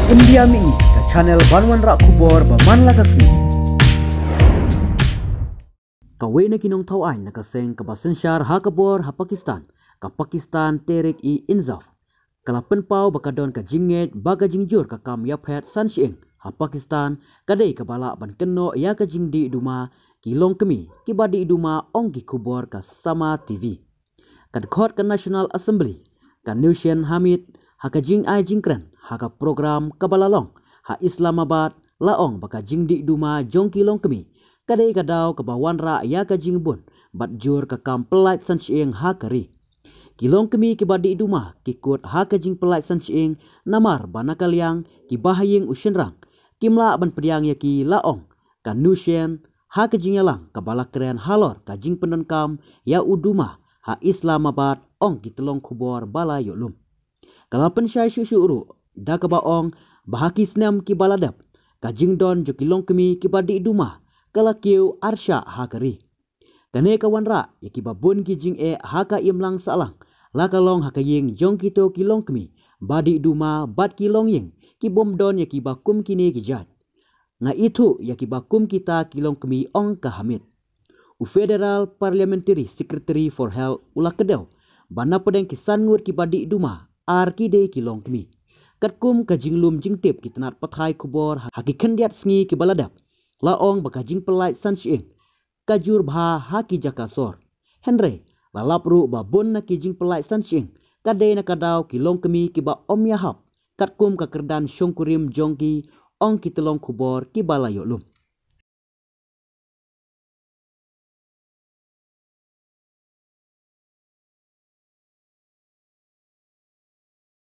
India mi ke channel Banwan Rak Kubor Baman Lagasmi. Kawai na kinong tawai na kaseng kabasensyar ha kabor ha Pakistan ka Pakistan Terik i Inzaf. Kalapen pau bakadon ka jinget baga jingjur ka kam yaphet sanshing ha Pakistan kadai kabala ban keno ya ka jingdi duma kilong kemi kibadi duma ong ki kubor ka Sama TV. Kad khot ka National Assembly ka Nushen Hamid ha ka jing ai jingkren ha ka program kabalalong ha Islamabad laong baka jingdi duma jong kilong kemi kadai kadau ka bawan ra ya ka jingbun bat jur ka kam pelait sanshing ha kari. Kilong kemi kibadi duma kikut ha ka jing pelait sanshing namar banakaliang ki bahaying ushenrang kimla ban pediang ya ki laong ka Nushen ha ka jing yalang ka balakren halor ka jing penenkam ya uduma ha Islamabad ong ki telong kubor bala yolum. Kalapen syai syusyu uru da ka baong bahaki senam ki baladap ka jing don jo kilong kemi kibadi duma kala kiu arsya ha kari. Kane kawan ra ya ki babun ki jing ha ka imlang salang la kalong ha ka ying jong kito kilong kemi badi duma bat kilong ying ki bom don ya ki bakum kini ki jat. Nga itu ya ki bakum kita kilong kemi ong ka Hamid. U Federal Parliamentary Secretary for Health ula kedau bana pedeng kisan ngut ki badi duma ar ki de kilong kemi. Katkum ka jinglum jingtip ki tenat pathai kubor ha ki kendiat sngi ki baladap. Laong baka jing pelait sanshing kajur bha ha ki jakasor. Henry lalapru babun na ki jing pelait sanshing kadai na kadau kilong kemi ki ba om yahap. Katkum ka kerdan syongkurim jongki ong ki telong kubor ki bala yolum.